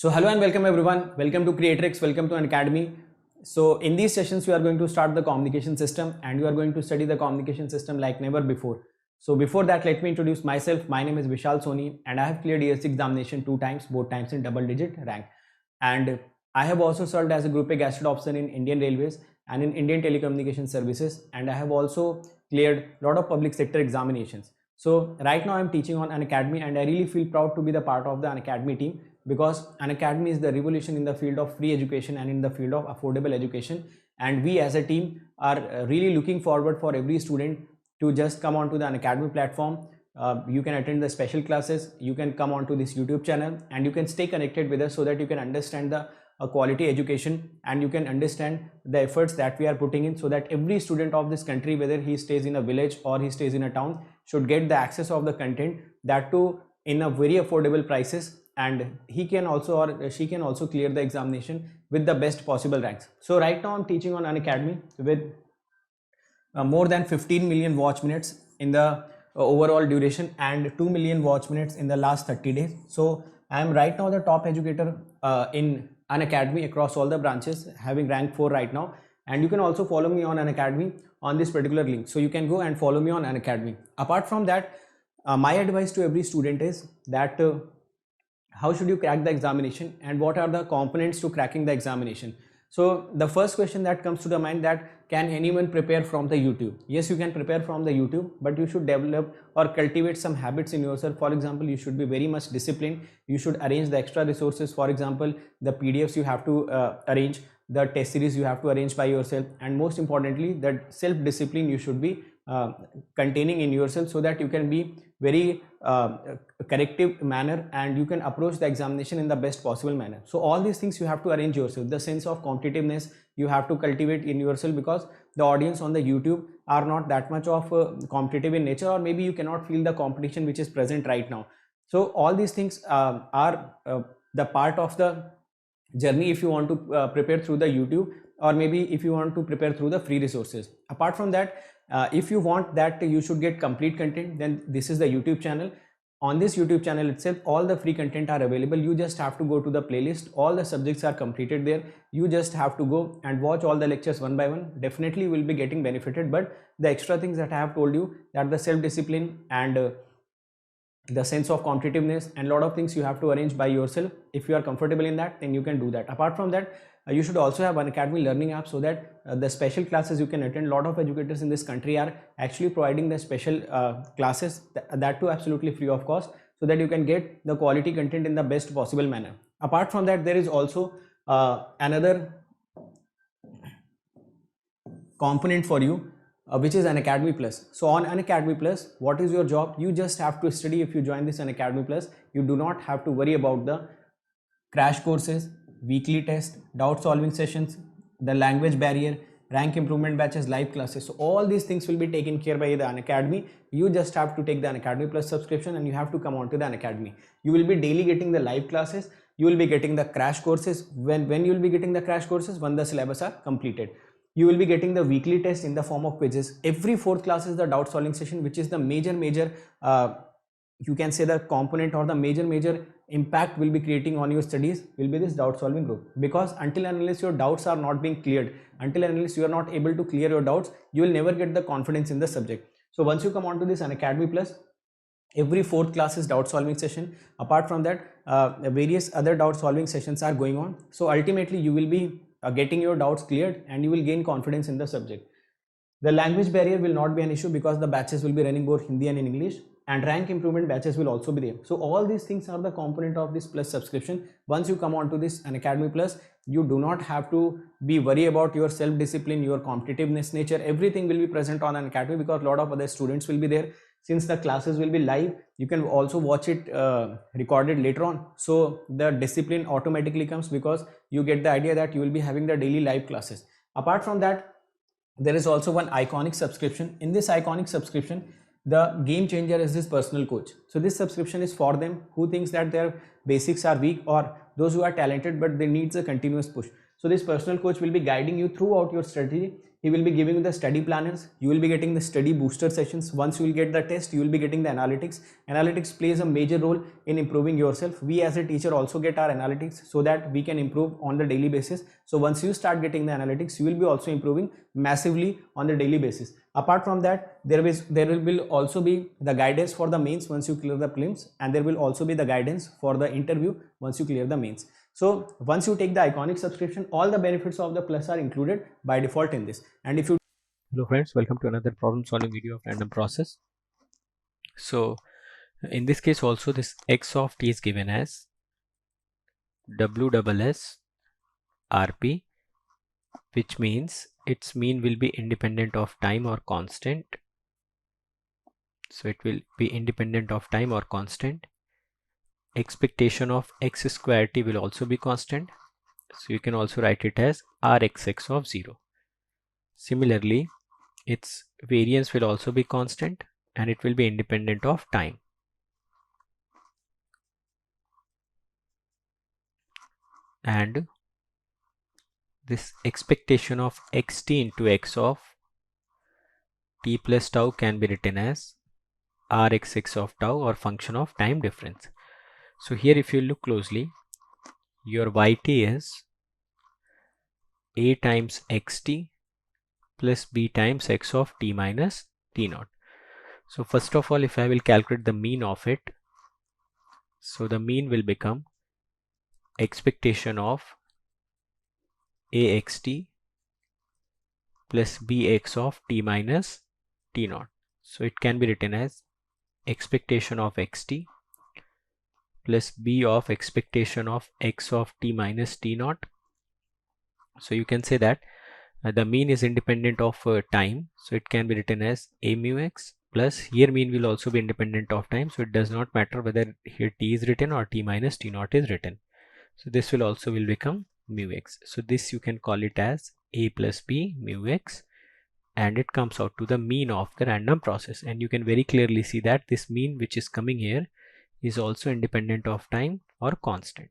So hello and welcome everyone. Welcome to Creatrix. Welcome to Unacademy. So in these sessions, we are going to start the communication system and you are going to study the communication system like never before. So before that, let me introduce myself. My name is Vishal Soni and I have cleared ESC examination 2 times, both times in double digit rank. And I have also served as a Group A Gazetted Officer in Indian Railways and in Indian Telecommunication Services. And I have also cleared a lot of public sector examinations. So right now I'm teaching on Unacademy and I really feel proud to be the part of the Unacademy team, because Unacademy is the revolution in the field of free education and in the field of affordable education, and we as a team are really looking forward for every student to just come onto the Unacademy platform. You can attend the special classes, you can come onto this YouTube channel and you can stay connected with us so that you can understand the quality education and you can understand the efforts that we are putting in, so that every student of this country, whether he stays in a village or he stays in a town, should get the access of the content, that too in a very affordable prices, and he can also or she can also clear the examination with the best possible ranks. So right now I'm teaching on Unacademy with more than 15 million watch minutes in the overall duration and 2 million watch minutes in the last 30 days. So I am right now the top educator in Unacademy across all the branches, having rank 4 right now. And you can also follow me on Unacademy on this particular link. So you can go and follow me on Unacademy. Apart from that, my advice to every student is that how should you crack the examination and what are the components to cracking the examination. So the first question that comes to the mind, that can anyone prepare from the YouTube? Yes, you can prepare from the YouTube, but you should develop or cultivate some habits in yourself. For example, you should be very much disciplined. You should arrange the extra resources. For example, the PDFs you have to arrange, the test series you have to arrange by yourself, and most importantly, that self-discipline you should be containing in yourself, so that you can be very corrective manner and you can approach the examination in the best possible manner. So all these things you have to arrange yourself. The sense of competitiveness you have to cultivate in yourself, because the audience on the YouTube are not that much of competitive in nature, or maybe you cannot feel the competition which is present right now. So all these things are the part of the journey if you want to prepare through the YouTube, or maybe if you want to prepare through the free resources. Apart from that, if you want that you should get complete content, then this is the YouTube channel. On this YouTube channel itself, all the free content are available. You just have to go to the playlist. All the subjects are completed there. You just have to go and watch all the lectures one by one. Definitely will be getting benefited. But the extra things that I have told you, that the self-discipline and the sense of competitiveness and a lot of things you have to arrange by yourself. If you are comfortable in that, then you can do that. Apart from that, you should also have Unacademy learning app, so that the special classes you can attend. A lot of educators in this country are actually providing the special classes, that too absolutely free of cost, so that you can get the quality content in the best possible manner. Apart from that, there is also another component for you, which is Unacademy Plus. So on Unacademy Plus, what is your job? You just have to study. If you join this Unacademy Plus, you do not have to worry about the crash courses, weekly test, doubt solving sessions, the language barrier, rank improvement batches, live classes. So all these things will be taken care by the Unacademy. You just have to take the Unacademy Plus subscription and you have to come on to the Unacademy. You will be daily getting the live classes. You will be getting the crash courses. When you will be getting the crash courses? When the syllabus are completed. You will be getting the weekly test in the form of quizzes. Every fourth class is the doubt solving session, which is the major you can say the component or the major impact will be creating on your studies will be this doubt solving group. Because until and unless your doubts are not being cleared, until and unless you are not able to clear your doubts, you will never get the confidence in the subject. So once you come on to this Unacademy Plus, every fourth class is doubt solving session. Apart from that, various other doubt solving sessions are going on. So ultimately you will be getting your doubts cleared and you will gain confidence in the subject. The language barrier will not be an issue, because the batches will be running both Hindi and in English, and rank improvement batches will also be there. So all these things are the component of this Plus subscription. Once you come on to this Unacademy Plus, you do not have to be worried about your self-discipline, your competitiveness nature. Everything will be present on Unacademy, because a lot of other students will be there. Since the classes will be live, you can also watch it recorded later on. So the discipline automatically comes, because you get the idea that you will be having the daily live classes. Apart from that, there is also one iconic subscription. In this iconic subscription, the game changer is this personal coach. So this subscription is for them who thinks that their basics are weak, or those who are talented but they needs a continuous push. So this personal coach will be guiding you throughout your strategy. He will be giving you the study planners. You will be getting the study booster sessions. Once you will get the test, you will be getting the analytics. Analytics plays a major role in improving yourself. We as a teacher also get our analytics so that we can improve on the daily basis. So once you start getting the analytics, you will be also improving massively on the daily basis. Apart from that, there will also be the guidance for the mains once you clear the prelims, and there will also be the guidance for the interview once you clear the mains. So once you take the Iconic subscription, all the benefits of the Plus are included by default in this. And if you Hello friends, welcome to another problem solving video of random process. So in this case also this x of t is given as WSS RP, which means its mean will be independent of time or constant. So it will be independent of time or constant. Expectation of x square t will also be constant. So you can also write it as Rxx of 0. Similarly, its variance will also be constant and it will be independent of time. And this expectation of xt into x of t plus tau can be written as Rxx of tau, or function of time difference. So here if you look closely, your yt is a times xt plus b times x of t minus t naught. So first of all, if I will calculate the mean of it, so the mean will become expectation of axt plus bx of t minus t naught. So it can be written as expectation of xt plus b of expectation of x of t minus t naught. So you can say that the mean is independent of time, so it can be written as a mu x, plus here mean will also be independent of time, so it does not matter whether here t is written or t minus t naught is written. So this will also become mu x. So this you can call it as a plus b mu x, and it comes out to the mean of the random process. And you can very clearly see that this mean which is coming here is also independent of time or constant.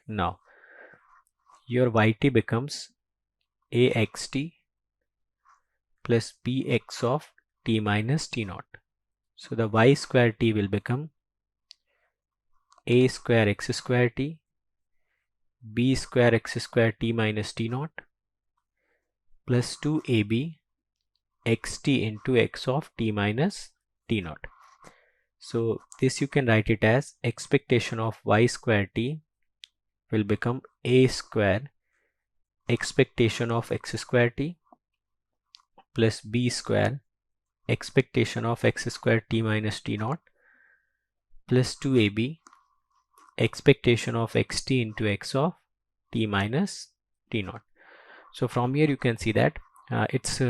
Now your yt becomes axt plus bx of t minus t naught. So the y square t will become a square x square t, b square x square t minus t naught, plus 2ab xt into x of t minus t naught. So this you can write it as expectation of y square t will become a square expectation of x square t plus b square expectation of x square t minus t naught plus 2ab expectation of xt into x of t minus t naught. So from here you can see that its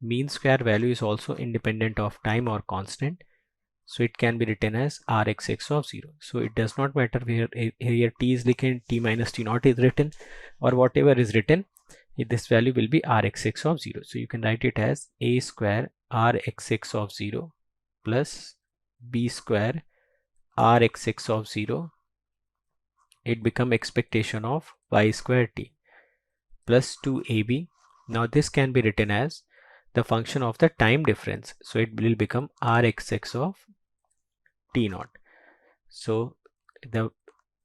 mean square value is also independent of time or constant, so it can be written as Rxx of 0. So it does not matter where here t is written, t minus t naught is written, or whatever is written, this value will be Rxx of 0. So you can write it as a square Rxx of 0 plus b square Rxx of 0. It become expectation of y square t plus 2ab. Now this can be written as the function of the time difference, so it will become Rxx of t naught. So the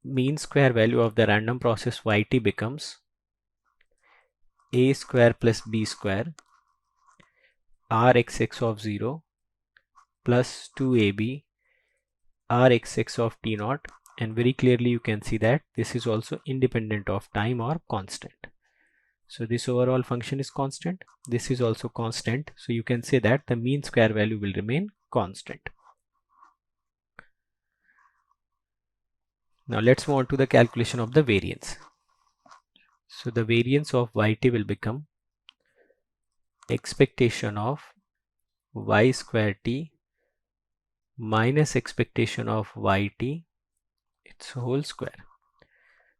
mean square value of the random process yt becomes a square plus b square Rxx of 0 plus 2ab Rxx of t naught, and very clearly you can see that this is also independent of time or constant. So this overall function is constant, this is also constant, so you can say that the mean square value will remain constant. Now let's move on to the calculation of the variance. So the variance of yt will become expectation of y square t minus expectation of yt its whole square.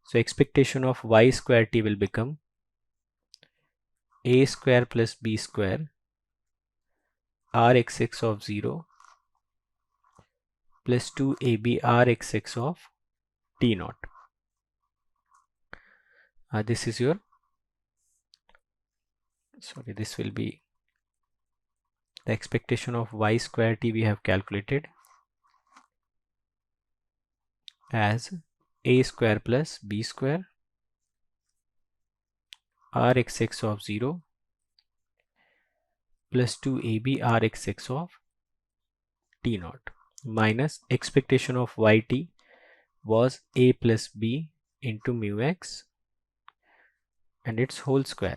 So expectation of y square t will become a square plus b square Rxx of 0 plus 2ab Rxx of t naught. this is your, sorry, this will be the expectation of y square t we have calculated as a square plus b square rxx of 0 plus 2ab rxx of t naught minus expectation of yt was a plus b into mu x and its whole square.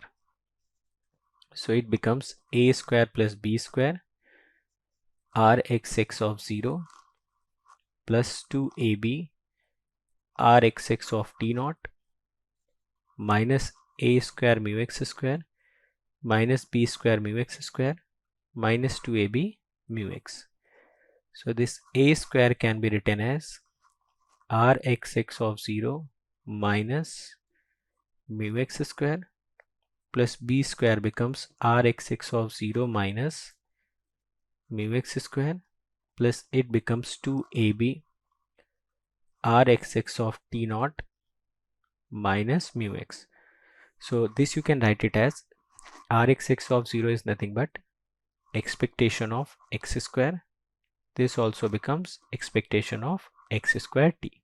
So it becomes a square plus b square rxx of 0 plus 2ab rxx of t naught minus a square mu x square minus b square mu x square minus 2ab mu x. So this a square can be written as rxx of 0 minus mu x square plus b square becomes rxx of 0 minus mu x square plus it becomes 2ab rxx of t naught minus mu x. So this you can write it as rxx of 0 is nothing but expectation of x square. This also becomes expectation of x square t.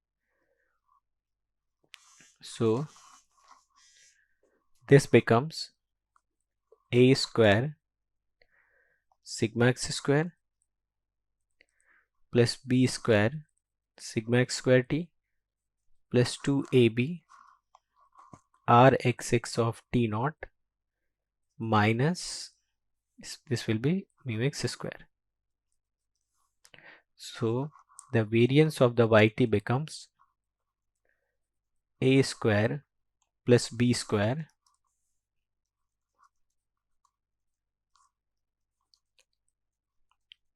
So this becomes a square sigma x square plus b square sigma x square t plus 2ab rxx of t naught minus this will be mu x square. So the variance of the yt becomes a square plus b square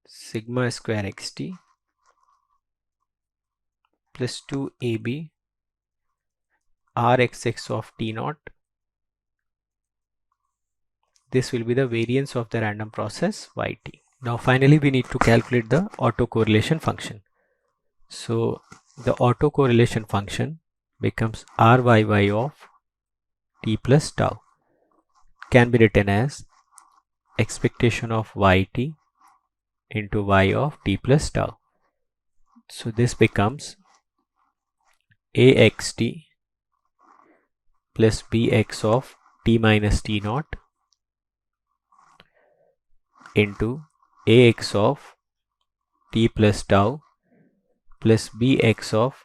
sigma square xt plus 2ab rxx of t naught. This will be the variance of the random process yt. Now finally we need to calculate the autocorrelation function. So the autocorrelation function becomes ryy of t plus tau can be written as expectation of yt into y of t plus tau. So this becomes axt plus bx of t minus t naught into ax of t plus tau plus bx of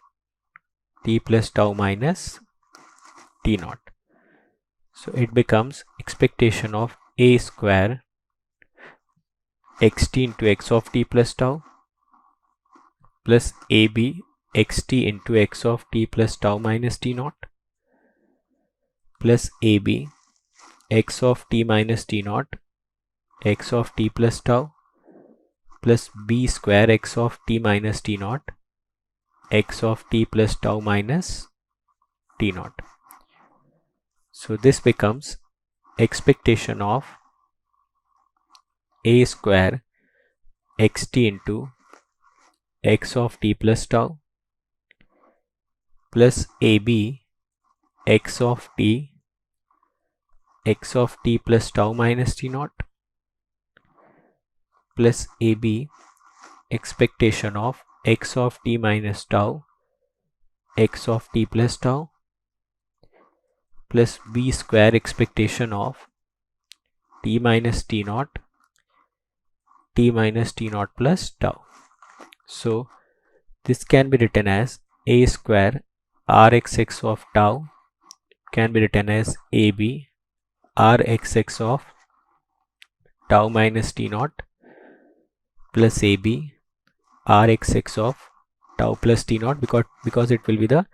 t plus tau minus t naught. So it becomes expectation of a square xt into x of t plus tau plus ab xt into x of t plus tau minus t naught plus ab x of t minus t naught x of t plus tau plus b square x of t minus t naught x of t plus tau minus t naught. So this becomes expectation of a square xt into x of t plus tau plus ab x of t plus tau minus t naught plus ab expectation of x of t minus tau x of t plus tau plus b square expectation of t minus t naught plus tau. So this can be written as a square rxx of tau can be written as ab rxx of tau minus t naught plus ab rxx of tau plus t naught because it will be the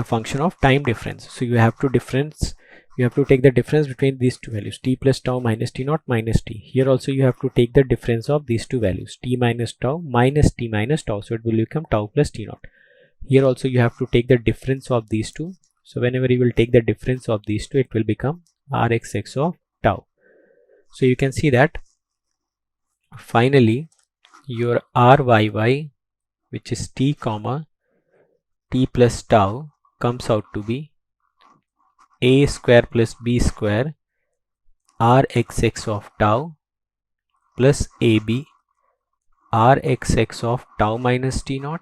function of time difference. So you have to take the difference between these two values, t plus tau minus t naught minus t. Here also you have to take the difference of these two values, t minus tau minus t minus tau. So it will become tau plus t naught. Here also you have to take the difference of these two. So whenever you will take the difference of these two, it will become rxx of tau. So you can see that finally your ryy, which is t comma t plus tau, comes out to be a square plus b square rxx of tau plus ab rxx of tau minus t naught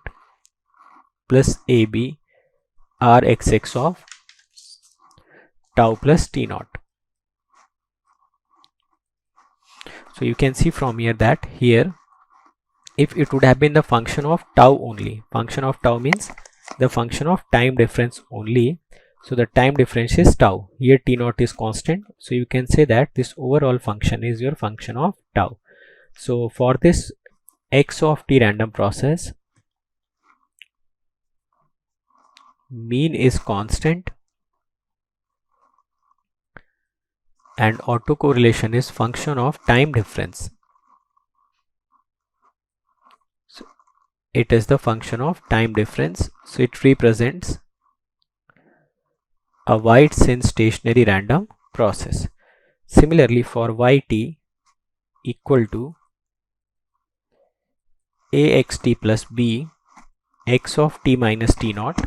plus ab rxx of tau plus t naught. So you can see from here that here, if it would have been the function of tau only, function of tau means the function of time difference only, so the time difference is tau. Here t naught is constant, so you can say that this overall function is your function of tau. So for this x of t random process, mean is constant and autocorrelation is function of time difference. So it is the function of time difference, so it represents a White-Sinn stationary random process. Similarly, for yt equal to axt plus b x of t minus t naught,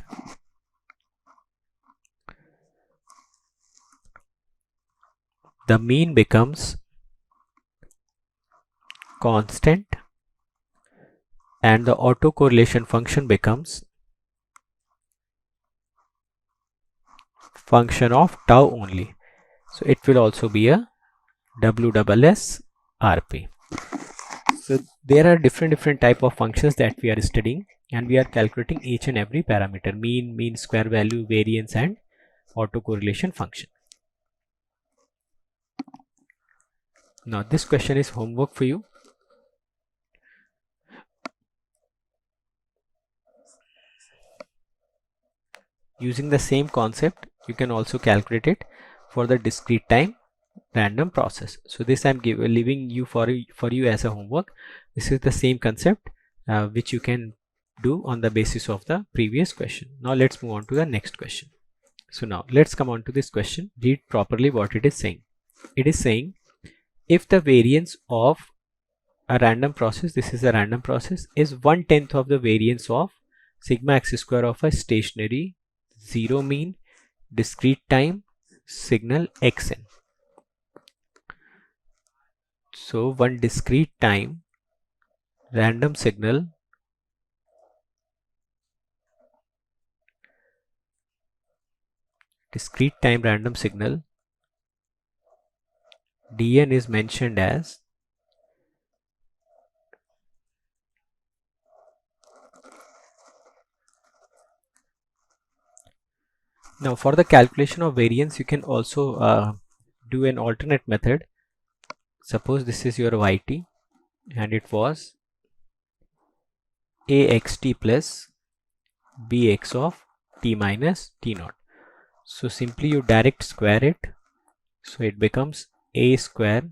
the mean becomes constant and the autocorrelation function becomes function of tau only. So it will also be a WSSRP. So there are different type of functions that we are studying, and we are calculating each and every parameter: mean, mean square value, variance, and autocorrelation function. Now this question is homework for you. Using the same concept, you can also calculate it for the discrete time random process. So this I'm leaving you for you as a homework. This is the same concept which you can do on the basis of the previous question. Now let's move on to the next question. So now let's come on to this question. Read properly what it is saying. It is saying, if the variance of a random process, this is a random process, is 1/10 of the variance of sigma x square of a stationary zero mean discrete time signal xn. So one discrete time random signal dn is mentioned as now. For the calculation of variance, you can also do an alternate method. Suppose this is your yt and it was axt plus bx of t minus t naught. So simply you direct square it, so it becomes a square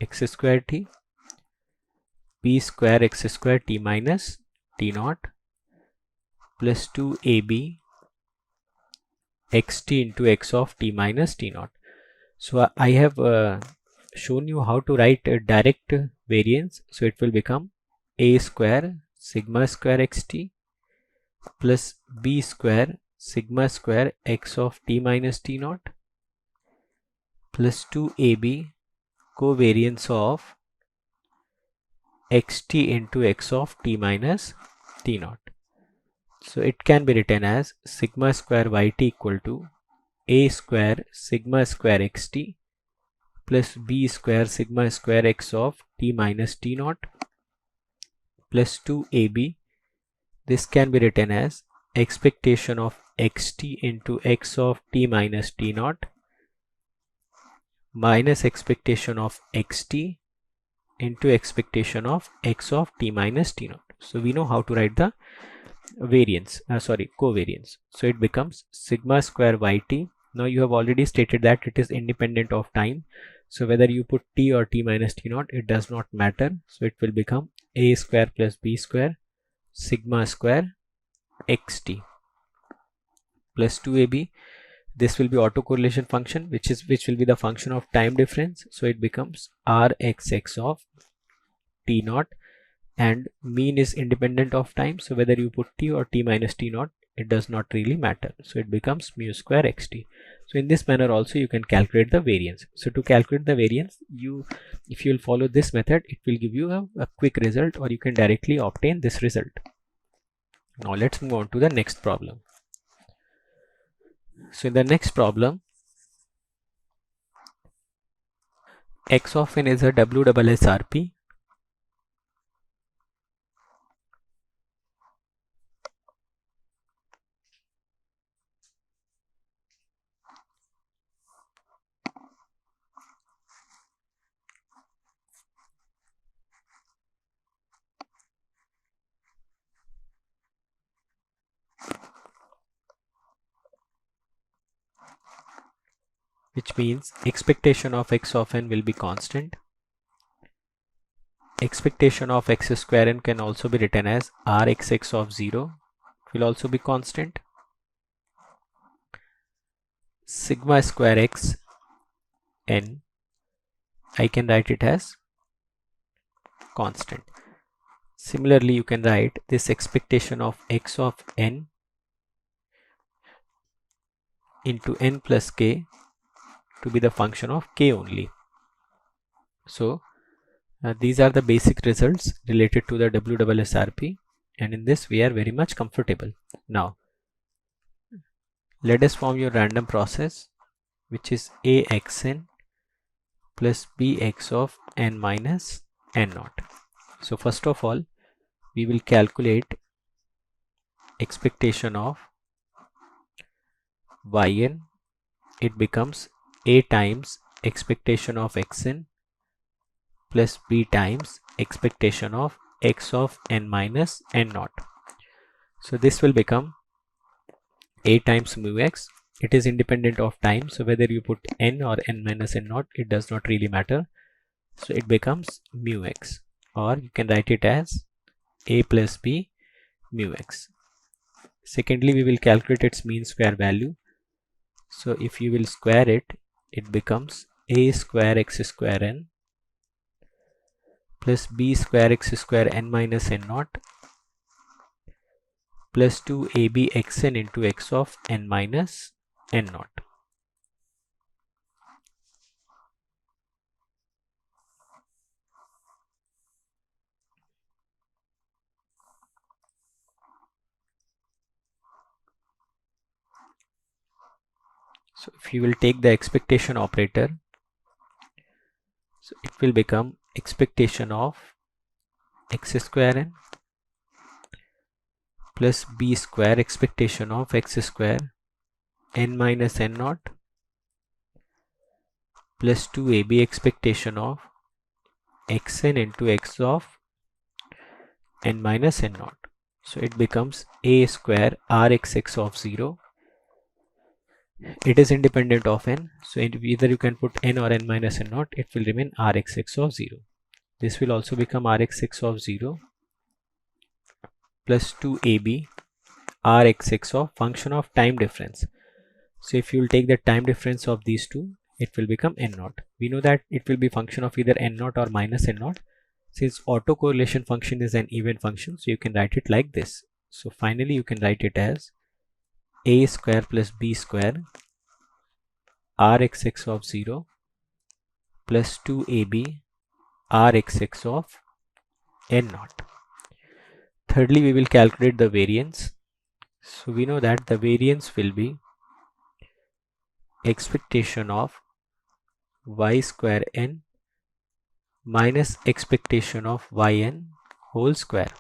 x square t, b square x square t minus t naught plus 2ab xt into x of t minus t naught. So I have shown you how to write a direct variance. So it will become a square sigma square xt plus b square sigma square x of t minus t naught plus 2ab covariance of xt into x of t minus t naught. So it can be written as sigma square yt equal to a square sigma square xt plus b square sigma square x of t minus t naught plus 2ab. This can be written as expectation of xt into x of t minus t naught minus expectation of xt into expectation of x of t minus t naught. So we know how to write the variance, covariance. So it becomes sigma square yt. Now you have already stated that it is independent of time, so whether you put t or t minus t naught, it does not matter. So it will become a square plus b square sigma square xt plus 2ab. This will be autocorrelation function, which will be the function of time difference. So it becomes rxx of t naught, and mean is independent of time, so whether you put t or t minus t naught, it does not really matter. So it becomes mu square xt. So in this manner also you can calculate the variance. So to calculate the variance, if you will follow this method, it will give you a quick result, or you can directly obtain this result. Now let's move on to the next problem. So in the next problem, x of n is a WSSRP. Which means expectation of x of n will be constant. Expectation of x square n can also be written as Rxx of 0 will also be constant. Sigma square x n, I can write it as constant. Similarly, you can write this expectation of x of n into n plus k to be the function of k only. So these are the basic results related to the WSSRP, and in this we are very much comfortable. Now let us form your random process, which is Axn plus Bx of n minus n naught. So first of all, we will calculate expectation of yn. It becomes a times expectation of xn plus b times expectation of x of n minus n naught. So this will become a times mu x. It is independent of time, so whether you put n or n minus n naught, it does not really matter. So it becomes mu x, or you can write it as a plus b mu x. Secondly, we will calculate its mean square value. So if you will square it, it becomes a square x square n plus b square x square n minus n naught plus 2ab xn into x of n minus n naught. So if you will take the expectation operator, so it will become expectation of x square n plus b square expectation of x square n minus n naught plus 2ab expectation of xn into x of n minus n naught. So it becomes a square Rxx of 0. It is independent of n, so either you can put n or n minus n naught, it will remain Rxx of 0. This will also become Rxx of 0 plus 2ab Rxx of function of time difference. So if you will take the time difference of these two, it will become n naught. We know that it will be function of either n naught or minus n naught. Since autocorrelation function is an even function, so you can write it like this. So finally you can write it as a square plus b square Rxx of 0 plus 2ab Rxx of n naught. Thirdly, we will calculate the variance. So we know that the variance will be expectation of y square n minus expectation of yn whole square.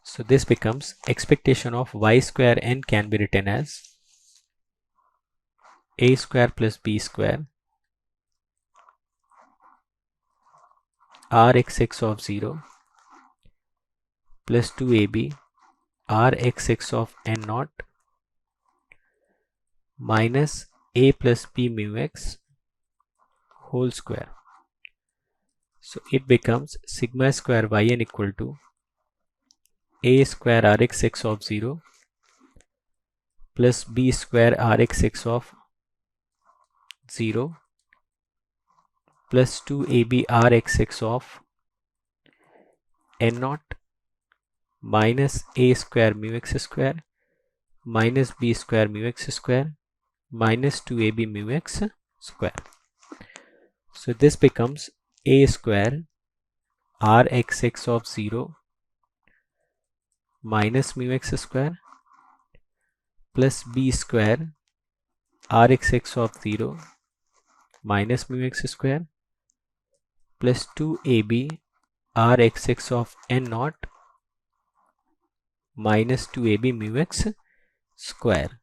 So this becomes expectation of y square n can be written as a square plus b square Rxx of 0 plus 2ab Rxx of n naught minus a plus b mu x whole square. So it becomes sigma square yn equal to a square Rxx of 0 plus b square Rxx of 0 plus 2ab Rxx of n naught minus a square mu x square minus b square mu x square minus 2ab mu x square. So this becomes a square rxx of 0 minus mu x square plus b square rxx of 0 minus mu x square plus 2ab rxx of n naught minus 2ab mu x square.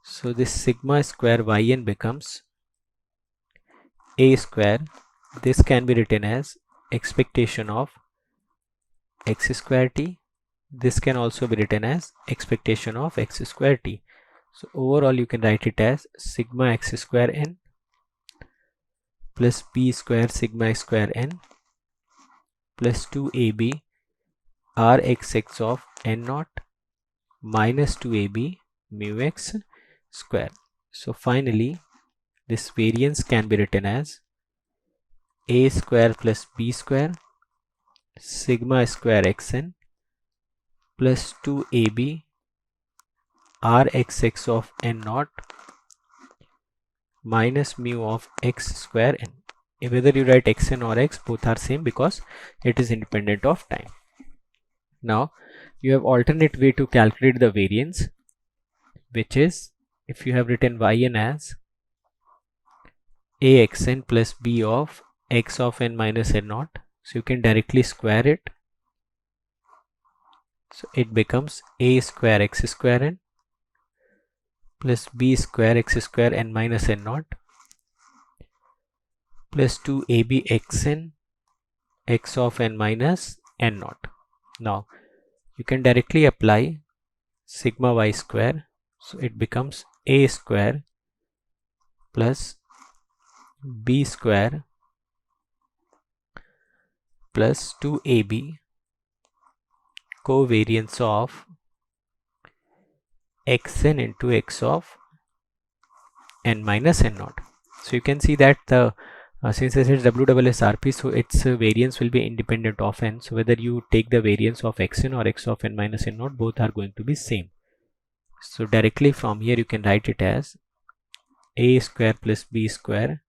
So this sigma square yn becomes a square. This can be written as expectation of x square t. This can also be written as expectation of x square t. So overall you can write it as sigma x square n plus b square sigma square n plus 2ab rxx of n naught minus 2ab mu x square. So finally this variance can be written as a square plus b square sigma square xn plus 2ab rxx of n naught minus mu of x square n. Whether you write xn or x, both are same because it is independent of time. Now you have alternate way to calculate the variance, which is if you have written yn as axn plus b of x of n minus n naught, so you can directly square it. So it becomes a square x square n plus b square x square n minus n naught plus 2ab xn x of n minus n naught. Now you can directly apply sigma y square, so it becomes a square plus b square plus 2ab covariance of xn into x of n minus n naught. So you can see that the since this is WSSRP, so its variance will be independent of n. So whether you take the variance of xn or x of n minus n naught, both are going to be same. So directly from here you can write it as a square plus b square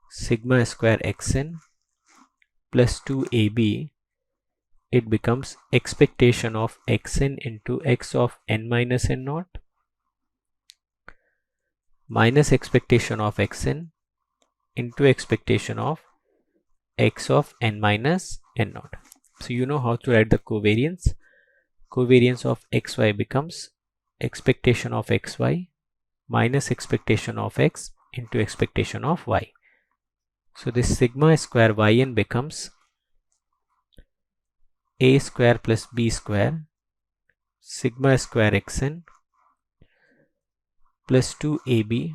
sigma square xn plus 2ab. It becomes expectation of xn into x of n minus n naught minus expectation of xn into expectation of x of n minus n naught. So you know how to write the covariance. Covariance of xy becomes expectation of xy minus expectation of x into expectation of y. So this sigma square yn becomes a square plus b square sigma square xn plus 2ab.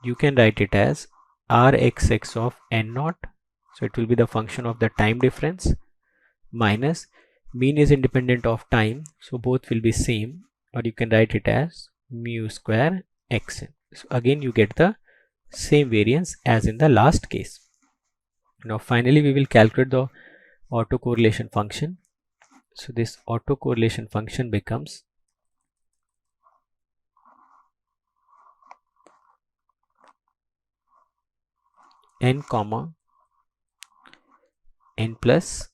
You can write it as rxx of n naught, so it will be the function of the time difference, minus mean is independent of time, so both will be same, or you can write it as mu square xn. So again you get the same variance as in the last case. Now finally we will calculate the autocorrelation function. So this autocorrelation function becomes n comma n plus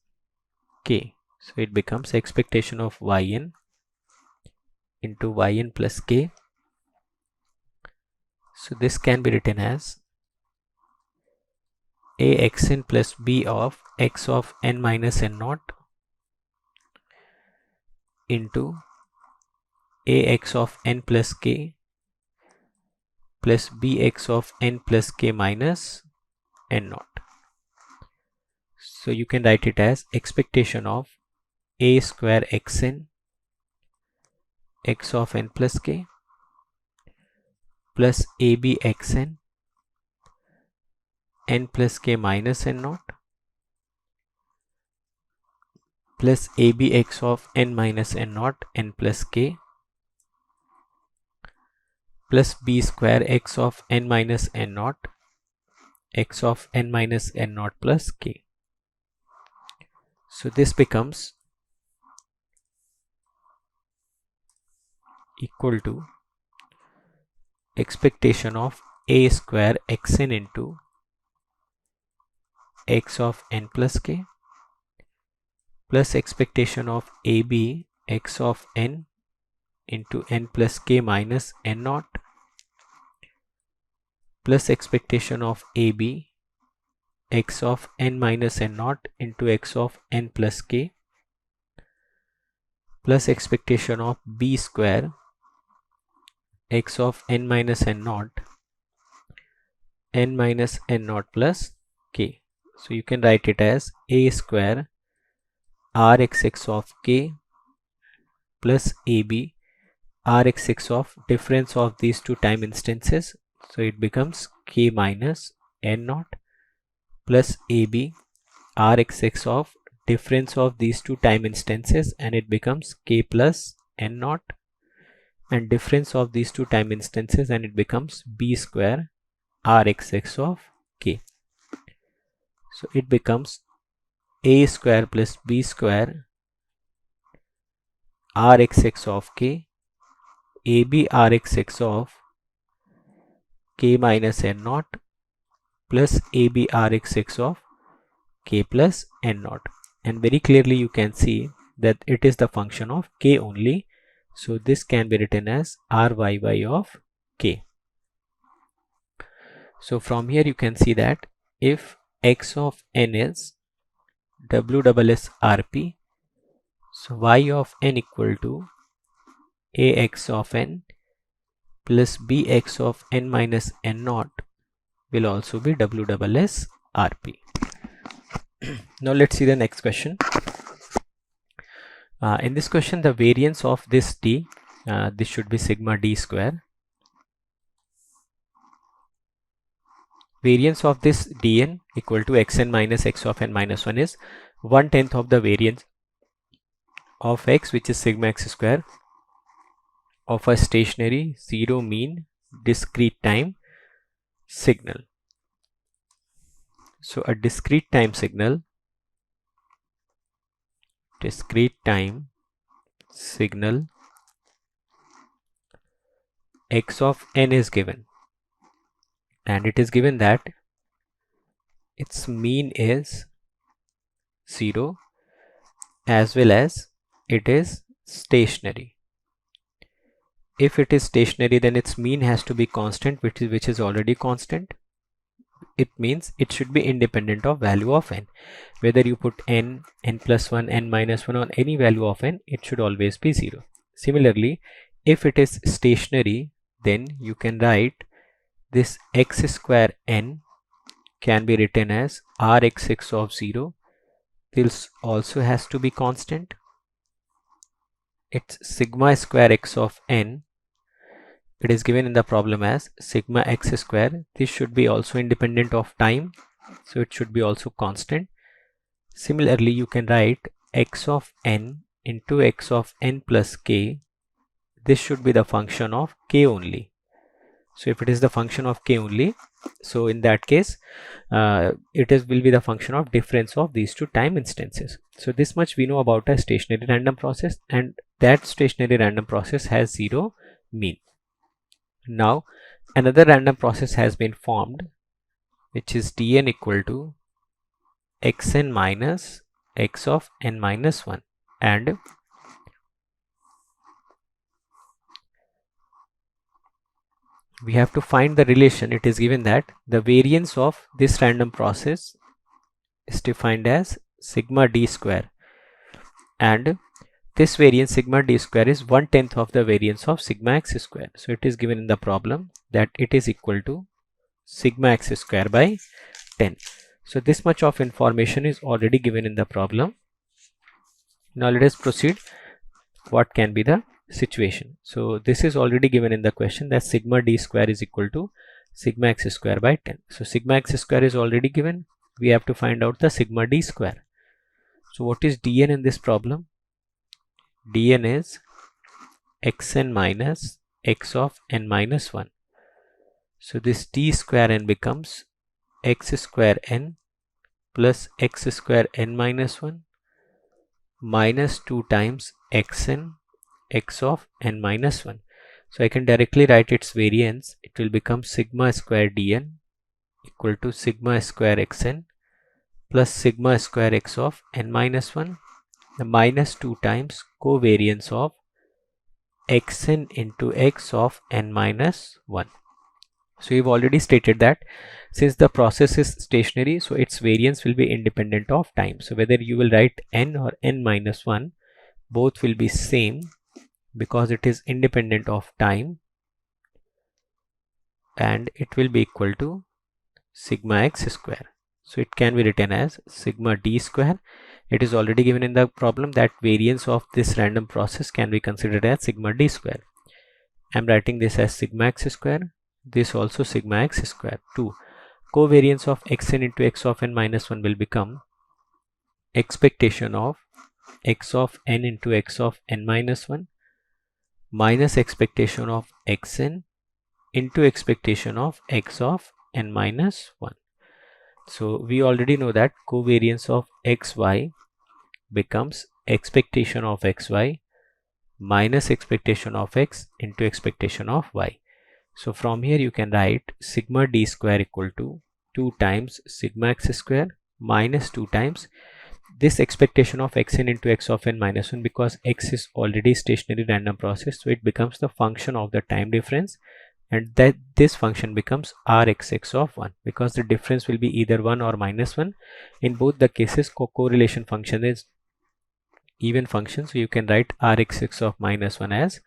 k. So it becomes expectation of yn into yn plus k. So this can be written as a xn plus b of x of n minus n naught into ax of n plus k plus bx of n plus k minus n naught. So you can write it as expectation of a square xn x of n plus k plus ab xn n plus k minus n naught plus abx of n minus n naught n plus k plus b square x of n minus n naught x of n minus n naught plus k. So this becomes equal to expectation of a square xn into x of n plus k plus expectation of ab x of n into n plus k minus n naught plus expectation of ab x of n minus n naught into x of n plus k plus expectation of b square x of n minus n naught n minus n naught plus k. So you can write it as a square rxx of k plus ab rxx of difference of these two time instances. So it becomes k minus n naught plus ab rxx of difference of these two time instances, and it becomes k plus n naught, and difference of these two time instances, and it becomes b square rxx of k. So it becomes a square plus b square rxx of k ab rxx of k minus n naught plus ab rxx of k plus n naught, and very clearly you can see that it is the function of k only. So this can be written as ryy of k. So from here you can see that if x of n is WSSRP, so y of n equal to ax of n plus bx of n minus n naught will also be WSSRP. Now let's see the next question. In this question, the variance of this d, this should be sigma d square. Variance of this dn equal to xn minus x of n minus 1 is 1/10 of the variance of x, which is sigma x square, of a stationary zero mean discrete time signal. So a discrete time signal x of n is given, and it is given that its mean is 0 as well as it is stationary. If it is stationary, then its mean has to be constant, which is already constant. It means it should be independent of value of n. Whether you put n, n plus 1, n minus 1 on any value of n, it should always be 0. Similarly, if it is stationary, then you can write this x square n can be written as rxx of 0. This also has to be constant. It's sigma square x of n. It is given in the problem as sigma x square. This should be also independent of time, so it should be also constant. Similarly, you can write x of n into x of n plus k. This should be the function of k only. So if it is the function of k only, so in that case will be the function of difference of these two time instances. So this much we know about a stationary random process, and that stationary random process has 0 mean. Now another random process has been formed, which is dn equal to xn minus x of n minus 1, and we have to find the relation. It is given that the variance of this random process is defined as sigma d square, and this variance sigma d square is 1/10 of the variance of sigma x square. So it is given in the problem that it is equal to sigma x square by 10. So this much of information is already given in the problem. Now let us proceed. What can be the situation? So this is already given in the question, that sigma d square is equal to sigma x square by 10. So sigma x square is already given. We have to find out the sigma d square. So what is dn in this problem? dn is xn minus x of n minus 1. So this d square n becomes x square n plus x square n minus 1 minus 2 times xn x of n minus 1. So I can directly write its variance. It will become sigma square dn equal to sigma square xn plus sigma square x of n minus 1. The minus 2 times covariance of xn into x of n minus 1. So we've already stated that since the process is stationary, so its variance will be independent of time. So whether you will write n or n minus 1, both will be same because it is independent of time, and it will be equal to sigma x square. So it can be written as sigma d square. It is already given in the problem that variance of this random process can be considered as sigma d square. I'm writing this as sigma x square, this also sigma x square. 2. Covariance of xn into x of n minus 1 will become expectation of x of n into x of n minus 1 minus expectation of xn into expectation of x of n minus 1. So we already know that covariance of xy becomes expectation of xy minus expectation of x into expectation of y. So from here you can write sigma d square equal to 2 times sigma x square minus 2 times this expectation of xn into x of n minus 1, because x is already stationary random process, so it becomes the function of the time difference, and that this function becomes rxx of 1 because the difference will be either 1 or minus 1. In both the cases correlation function is even function, so you can write rxx of minus 1 as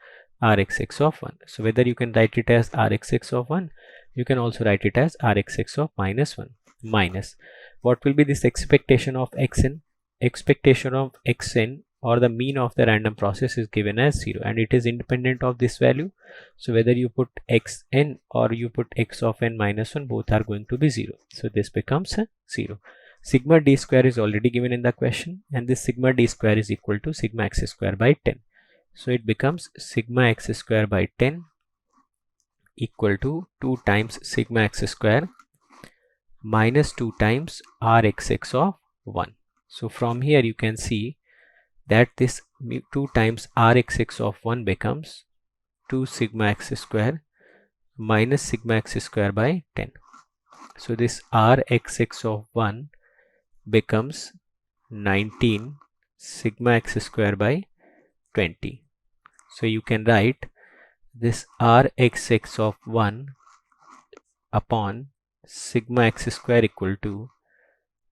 rxx of 1. So whether you can write it as rxx of 1, you can also write it as rxx of minus 1 minus what will be this expectation of xn. Expectation of xn or the mean of the random process is given as 0, and it is independent of this value. So whether you put xn or you put x of n minus 1, both are going to be 0. So this becomes 0. Sigma d square is already given in the question, and this sigma d square is equal to sigma x square by 10. So it becomes sigma x square by 10 equal to 2 times sigma x square minus 2 times rxx of 1. So from here you can see that this 2 times rxx of 1 becomes 2 sigma x square minus sigma x square by 10. So this rxx of 1 becomes 19 sigma x square by 20. So you can write this rxx of 1 upon sigma x square equal to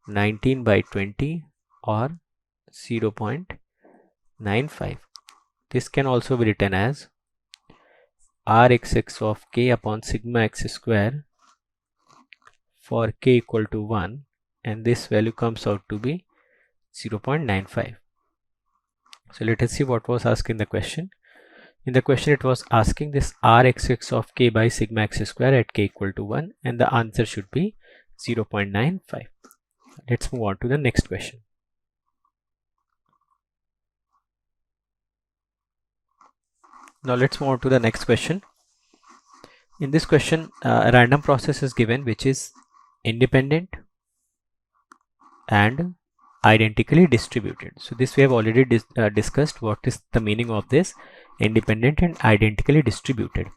19 by 20 or 0.95. This can also be written as rxx of k upon sigma x square for k equal to 1, and this value comes out to be 0.95. So let us see what was asked in the question. In the question it was asking this rxx of k by sigma x square at k equal to 1, and the answer should be 0.95. Let's move on to the next question. Now let's move on to the next question. In this question, a random process is given which is independent and identically distributed. So this we have already discussed what is the meaning of this independent and identically distributed.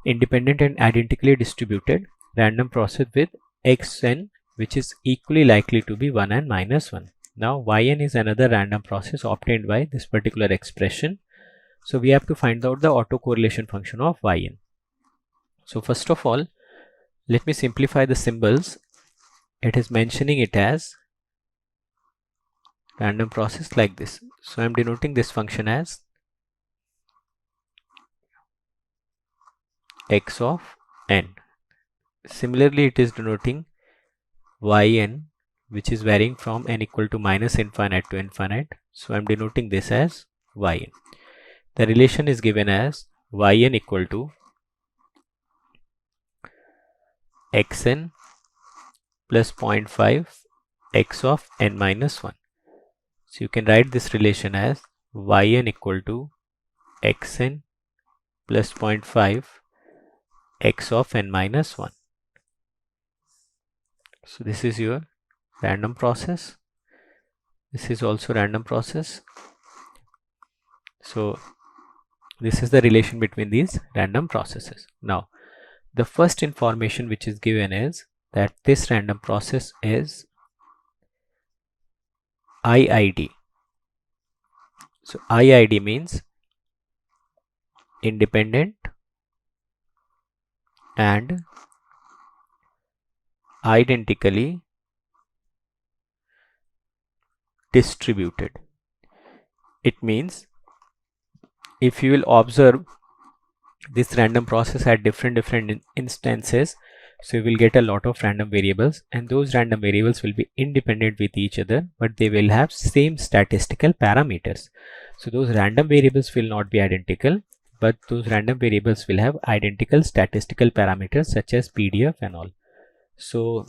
Independent and identically distributed random process with xn which is equally likely to be 1 and minus 1. Now yn is another random process obtained by this particular expression. So we have to find out the autocorrelation function of yn. So first of all, let me simplify the symbols. It is mentioning it as random process like this. So I am denoting this function as x of n. Similarly, it is denoting yn which is varying from n equal to minus infinite to infinite. So I am denoting this as yn. The relation is given as yn equal to xn plus 0.5 x of n minus 1. So you can write this relation as yn equal to xn plus 0.5 x of n minus 1. So this is your random process. This is also random process. So this is the relation between these random processes. Now, the first information which is given is that this random process is IID. So IID means independent and identically distributed. It means if you will observe this random process at different instances, so you will get a lot of random variables, and those random variables will be independent with each other, but they will have same statistical parameters. So those random variables will not be identical, but those random variables will have identical statistical parameters such as PDF and all. So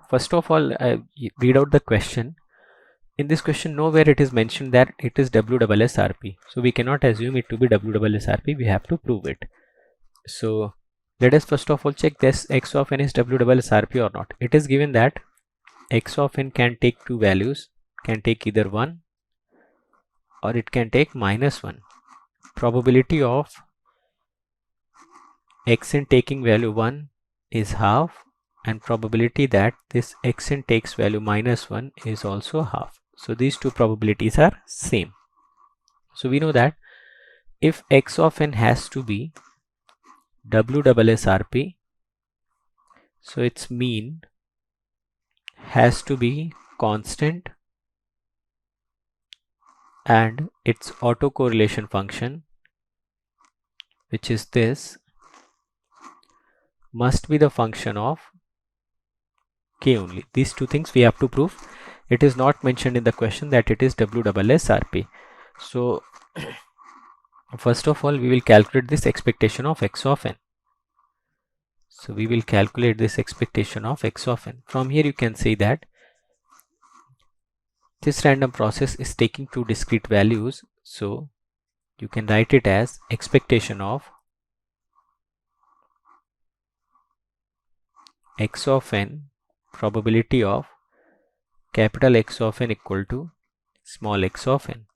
first of all, read out the question. In this question, nowhere it is mentioned that it is WSSRP. So we cannot assume it to be WSSRP. We have to prove it. So let us first of all check this x of n is WSSRP or not. It is given that x of n can take two values, can take either 1 or it can take -1. Probability of xn taking value 1 is half, and probability that this xn takes value -1 is also half. So these two probabilities are same. So we know that if x of n has to be WSSRP, so its mean has to be constant and its autocorrelation function, which is this, must be the function of k only. These two things we have to prove. It is not mentioned in the question that it is WSSRP. So first of all, we will calculate this expectation of x of n. So we will calculate this expectation of x of n. From here you can say that this random process is taking two discrete values. So you can write it as expectation of x of n, probability of capital X of n equal to small x of n,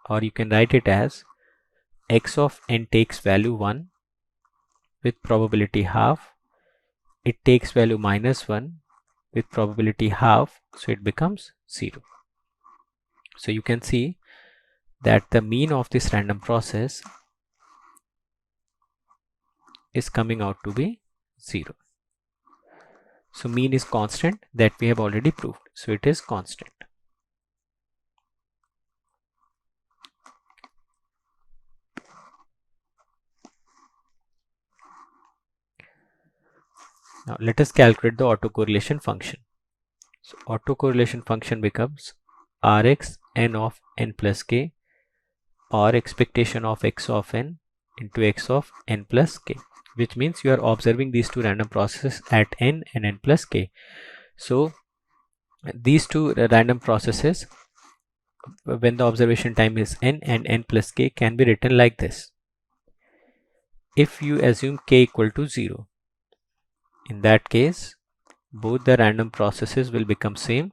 or you can write it as x of n takes value 1 with probability half, it takes value -1 with probability half, so it becomes 0. So you can see that the mean of this random process is coming out to be 0. So mean is constant, that we have already proved. So it is constant. Now let us calculate the autocorrelation function. So autocorrelation function becomes Rx n of n plus k, or expectation of x of n into x of n plus k, which means you are observing these two random processes at n and n plus k. So these two random processes, when the observation time is n and n plus k, can be written like this. If you assume k equal to 0, in that case both the random processes will become same,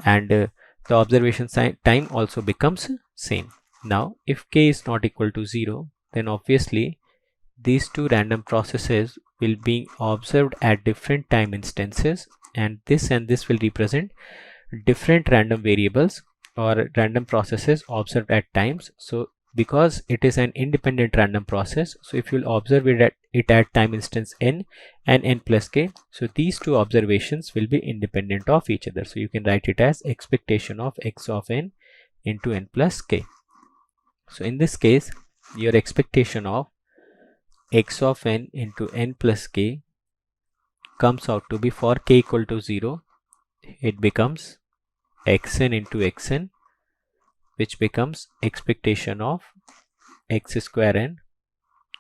and the observation time also becomes same. Now if k is not equal to 0, then obviously these two random processes will be observed at different time instances, and this will represent different random variables or random processes observed at times. So because it is an independent random process, so if you'll observe it at time instance n and n plus k, so these two observations will be independent of each other. So you can write it as expectation of x of n into n plus k. So in this case, your expectation of x of n into n plus k comes out to be, for k equal to 0, it becomes xn into xn, which becomes expectation of x square n,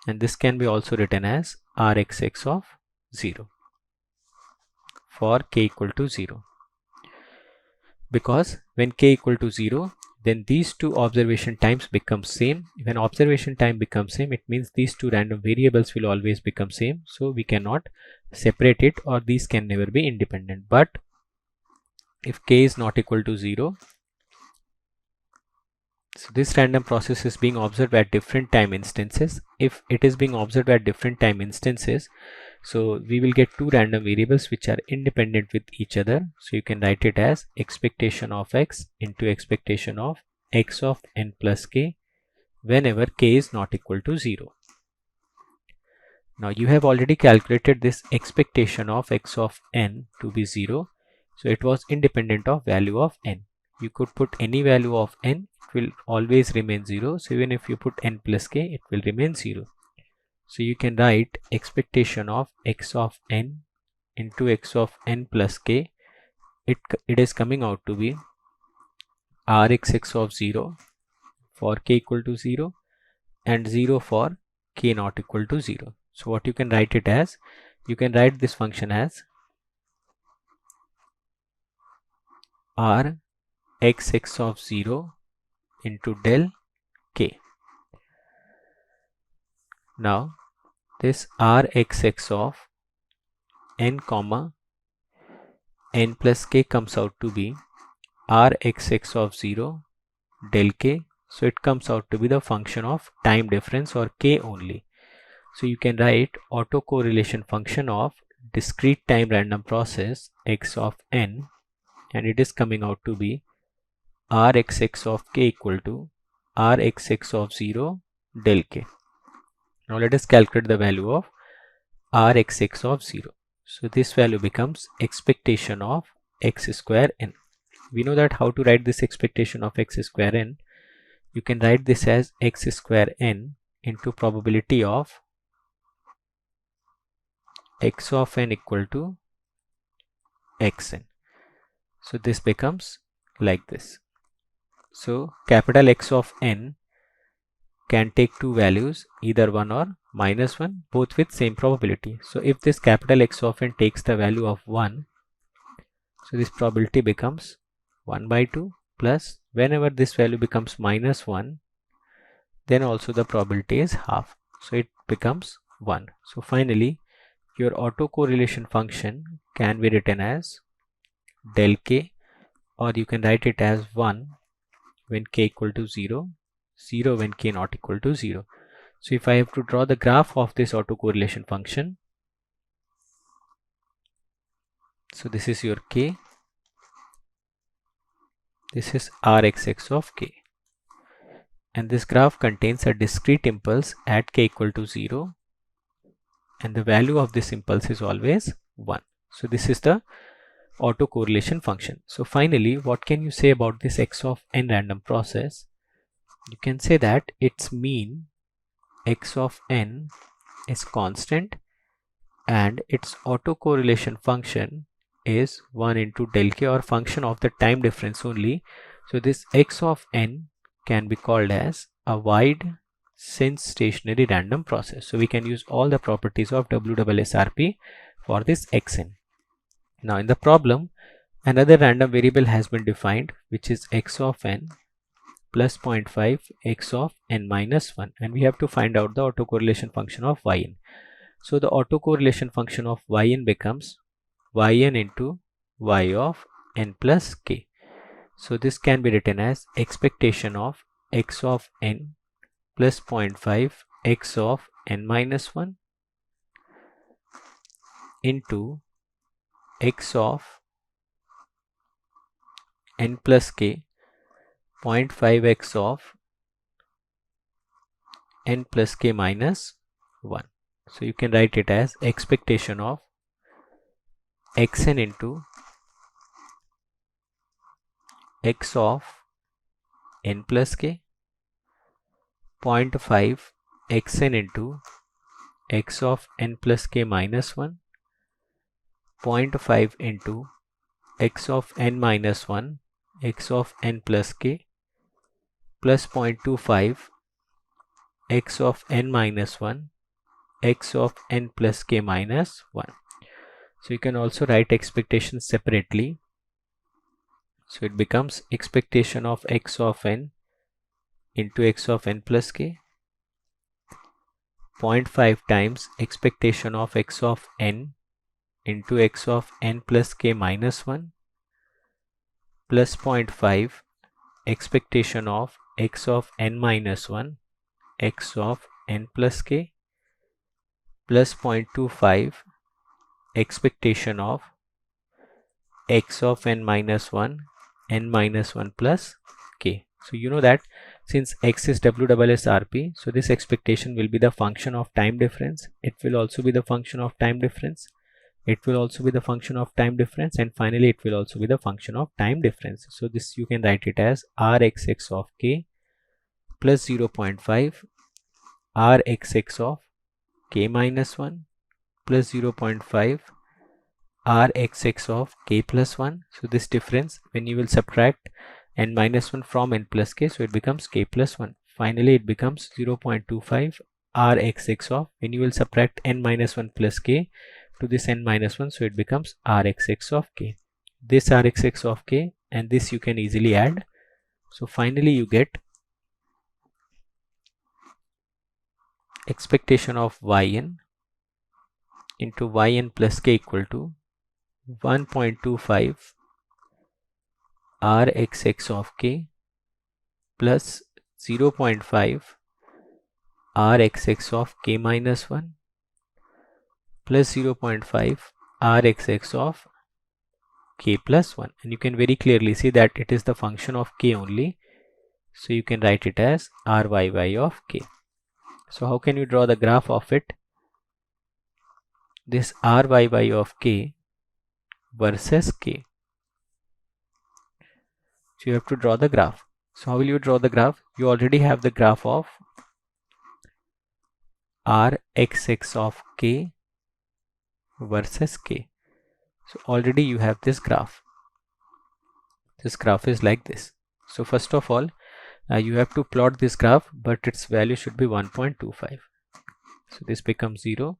and this can be also written as rxx of 0 for k equal to 0, because when k equal to 0, then these two observation times become same. When observation time becomes same, it means these two random variables will always become same, so we cannot separate it, or these can never be independent. But if k is not equal to 0. So this random process is being observed at different time instances. If it is being observed at different time instances, so we will get two random variables which are independent with each other. So you can write it as expectation of x into expectation of x of n plus k whenever k is not equal to 0. Now you have already calculated this expectation of x of n to be 0. So it was independent of value of n. You could put any value of n, it will always remain 0. So even if you put n plus k, it will remain 0. So you can write expectation of x of n into x of n plus k. It is coming out to be rxx of 0 for k equal to 0 and 0 for k not equal to 0. So what you can write it as, you can write this function as r xx of 0 into del k. Now this r xx of n comma n plus k comes out to be r xx of 0 del k. So it comes out to be the function of time difference or k only. So you can write autocorrelation function of discrete time random process x of n, and it is coming out to be rxx of k equal to rxx of 0 del k. Now let us calculate the value of rxx of 0. So this value becomes expectation of x square n. We know that how to write this expectation of x square n. You can write this as x square n into probability of x of n equal to xn. So this becomes like this. So capital X of n can take two values, either 1 or -1, both with same probability. So if this capital X of n takes the value of 1, so this probability becomes 1 by 2, plus whenever this value becomes -1, then also the probability is half. So it becomes 1. So finally, your autocorrelation function can be written as del k, or you can write it as 1 when k equal to 0, 0 when k not equal to 0. So if I have to draw the graph of this autocorrelation function, so this is your k, this is rxx of k, and this graph contains a discrete impulse at k equal to 0, and the value of this impulse is always 1. So this is the autocorrelation function. So finally, what can you say about this x of n random process? You can say that its mean x of n is constant and its autocorrelation function is 1 into del k, or function of the time difference only. So this x of n can be called as a wide since stationary random process. So we can use all the properties of WSSRP for this xn. Now in the problem, another random variable has been defined, which is x of n plus 0.5 x of n minus 1, and we have to find out the autocorrelation function of yn. So the autocorrelation function of yn becomes yn into y of n plus k. So this can be written as expectation of x of n plus 0.5 x of n minus 1 into x of n plus k 0.5 x of n plus k minus 1. So you can write it as expectation of xn into x of n plus k 0.5 xn into x of n plus k minus 1, 0.5 into x of n minus 1 x of n plus k plus 0.25 x of n minus 1 x of n plus k minus 1. So you can also write expectations separately. So it becomes expectation of x of n into x of n plus k 0.5 times expectation of x of n into x of n plus k minus 1 plus 0.5 expectation of x of n minus 1 x of n plus k plus 0.25 expectation of x of n minus 1 n minus 1 plus k. So you know that since x is WSSRP, so this expectation will be the function of time difference. It will also be the function of time difference. It will also be the function of time difference, and finally it will also be the function of time difference. So this you can write it as Rxx of k plus 0.5 Rxx of k minus 1 plus 0.5 Rxx of k plus 1. So this difference, when you will subtract n minus 1 from n plus k, so it becomes k plus 1. Finally it becomes 0.25 Rxx of, when you will subtract n minus 1 plus k to this n minus 1, so it becomes Rxx of k. This Rxx of k and this you can easily add. So finally you get expectation of yn into yn plus k equal to 1.25 Rxx of k plus 0.5 Rxx of k minus 1 plus 0.5 Rxx of k plus 1, and you can very clearly see that it is the function of k only, so you can write it as Ryy of k. So how can you draw the graph of it? This Ryy of k versus k. So you have to draw the graph. So how will you draw the graph? You already have the graph of Rxx of k versus k. So already you have this graph. This graph is like this. So first of all, you have to plot this graph, but its value should be 1.25. So this becomes 0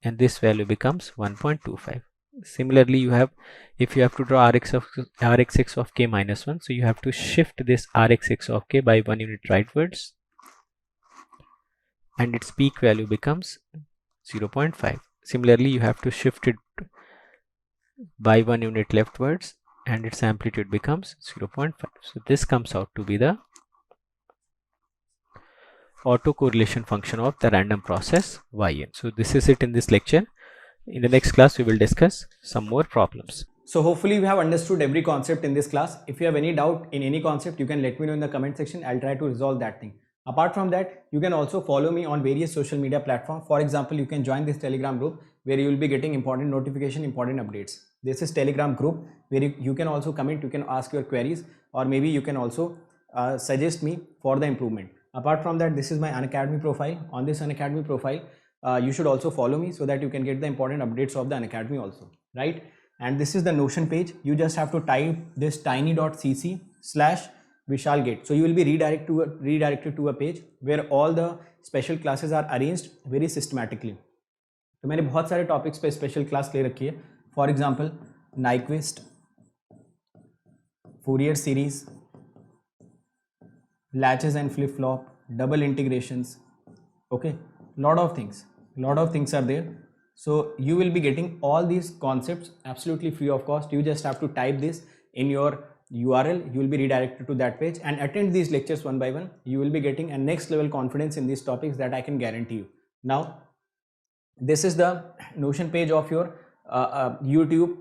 and this value becomes 1.25. Similarly, you have, if you have to draw Rxx of k minus 1, so you have to shift this Rxx of k by 1 unit rightwards, and its peak value becomes 0.5. Similarly, you have to shift it by 1 unit leftwards and its amplitude becomes 0.5. So this comes out to be the autocorrelation function of the random process yn. So this is it in this lecture. In the next class we will discuss some more problems. So hopefully we have understood every concept in this class. If you have any doubt in any concept, you can let me know in the comment section. I'll try to resolve that thing. Apart from that, you can also follow me on various social media platforms. For example, you can join this Telegram group where you will be getting important notification, important updates. This is Telegram group where you can also comment, you can ask your queries, or maybe you can also suggest me for the improvement. Apart from that, this is my Unacademy profile. On this Unacademy profile, you should also follow me so that you can get the important updates of the Unacademy also, right? And this is the Notion page. You just have to type this tiny.cc/VishalGate. So you will be redirected to a page where all the special classes are arranged very systematically. तो मैंने बहुत सारे topics पे special class ले रखी है. For example Nyquist, Fourier series, latches and flip-flop, double integrations, okay, lot of things are there. So you will be getting all these concepts absolutely free of cost. You just have to type this in your URL, you will be redirected to that page and attend these lectures one by one. You will be getting a next level confidence in these topics that I can guarantee you. Now this is the Notion page of your YouTube,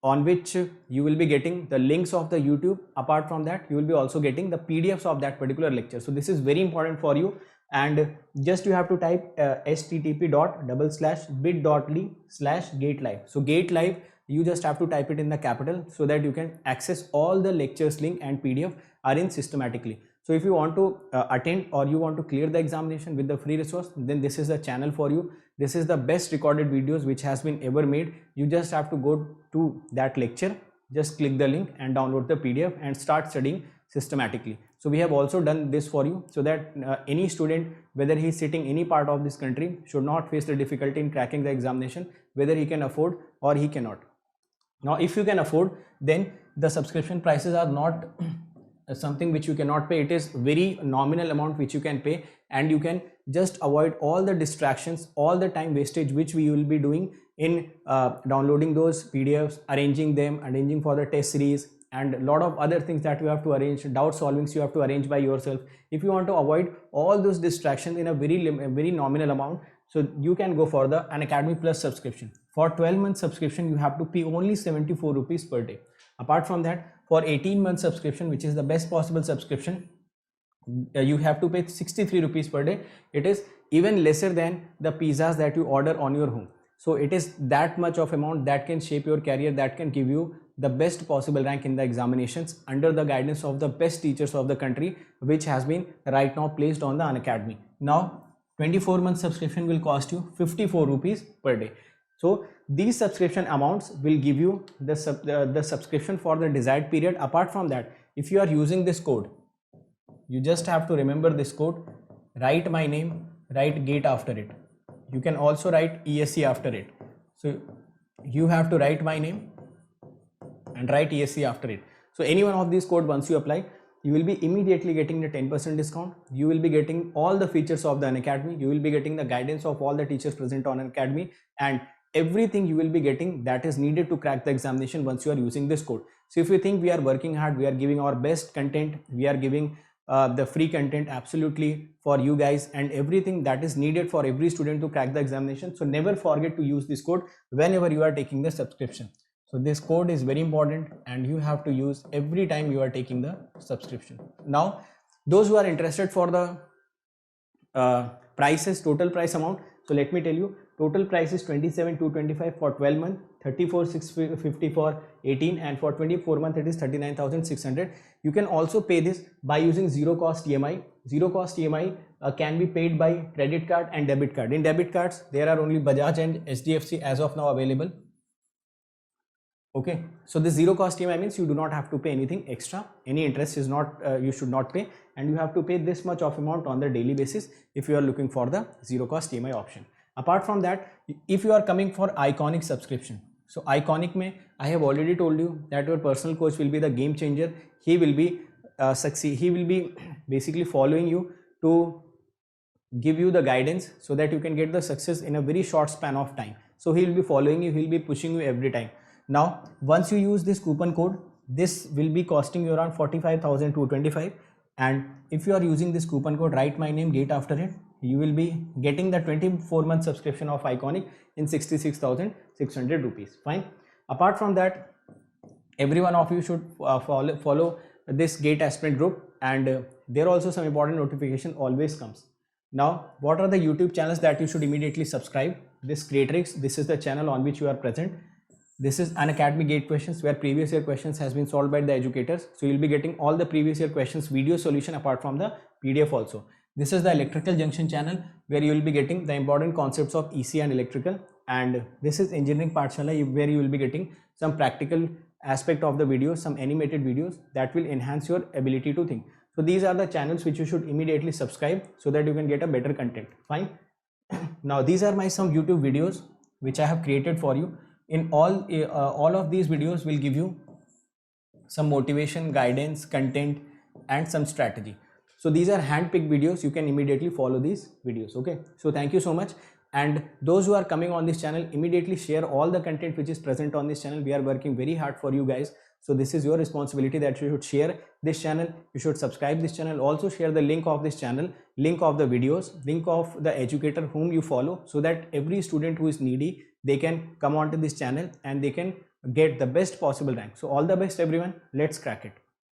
on which you will be getting the links of the YouTube. Apart from that, you will be also getting the PDFs of that particular lecture. So this is very important for you, and just you have to type http://bit.ly/gatelive. So gatelive, you just have to type it in the capital so that you can access all the lectures link and PDF arranged systematically. So if you want to attend or you want to clear the examination with the free resource, then this is the channel for you. This is the best recorded videos which has been ever made. You just have to go to that lecture, just click the link and download the PDF and start studying systematically. So we have also done this for you so that any student, whether he is sitting any part of this country, should not face the difficulty in cracking the examination, whether he can afford or he cannot. Now if you can afford, then the subscription prices are not something which you cannot pay. It is very nominal amount which you can pay, and you can just avoid all the distractions, all the time wastage which we will be doing in downloading those PDFs, arranging them, arranging for the test series, and a lot of other things that you have to arrange, doubt solvings you have to arrange by yourself. If you want to avoid all those distractions in a very nominal amount, so you can go for the Unacademy Plus subscription. For 12-month subscription, you have to pay only 74 rupees per day. Apart from that, for 18-month subscription, which is the best possible subscription, you have to pay 63 rupees per day. It is even lesser than the pizzas that you order on your home. So it is that much of amount that can shape your career, that can give you the best possible rank in the examinations under the guidance of the best teachers of the country, which has been right now placed on the Unacademy. Now 24-month subscription will cost you 54 rupees per day. So these subscription amounts will give you the subscription for the desired period. Apart from that, if you are using this code, you just have to remember this code, write my name, write GATE after it. You can also write ESC after it. So you have to write my name and write ESC after it. So any one of these code, once you apply, you will be immediately getting the 10% discount. You will be getting all the features of the Unacademy. You will be getting the guidance of all the teachers present on Unacademy, and everything you will be getting that is needed to crack the examination once you are using this code. So if you think we are working hard, we are giving our best content, we are giving the free content absolutely for you guys, and everything that is needed for every student to crack the examination. So never forget to use this code whenever you are taking the subscription. So this code is very important and you have to use every time you are taking the subscription. Now those who are interested for the prices, total price amount, so let me tell you, total price is 27,225 for 12 months, 34,650 for 18, and for 24 months it is 39,600. You can also pay this by using zero cost EMI. Zero cost EMI can be paid by credit card and debit card. In debit cards, there are only Bajaj and HDFC as of now available. Okay, so this zero cost EMI means you do not have to pay anything extra. Any interest is not, you should not pay, and you have to pay this much of amount on the daily basis if you are looking for the zero cost EMI option. Apart from that, if you are coming for Iconic subscription, so Iconic mein, I have already told you that your personal coach will be the game changer. He will be he will be basically following you to give you the guidance so that you can get the success in a very short span of time. So he will be following you, he will be pushing you every time. Now once you use this coupon code, this will be costing you around 45,225, and if you are using this coupon code, write my name, GATE after it, you will be getting the 24-month subscription of Iconic in 66,600 rupees. Fine. Apart from that, every one of you should follow this GATE aspirant group, and there also some important notification always comes. Now what are the YouTube channels that you should immediately subscribe? This Creatrix, this is the channel on which you are present. This is Unacademy GATE questions, where previous year questions has been solved by the educators. So you'll be getting all the previous year questions video solution apart from the PDF also. This is the Electrical Junction channel, where you will be getting the important concepts of EC and electrical, and this is Engineering Pathshala, where you will be getting some practical aspect of the videos, some animated videos that will enhance your ability to think. So these are the channels which you should immediately subscribe so that you can get a better content. Fine. Now these are my some YouTube videos which I have created for you. In all of these videos will give you some motivation, guidance, content, and some strategy. So these are hand-picked videos. You can immediately follow these videos. Okay, so thank you so much. And those who are coming on this channel, immediately share all the content which is present on this channel. We are working very hard for you guys, so this is your responsibility that you should share this channel, you should subscribe this channel, also share the link of this channel, link of the videos, link of the educator whom you follow, so that every student who is needy, they can come onto this channel and they can get the best possible rank. So all the best everyone, let's crack it.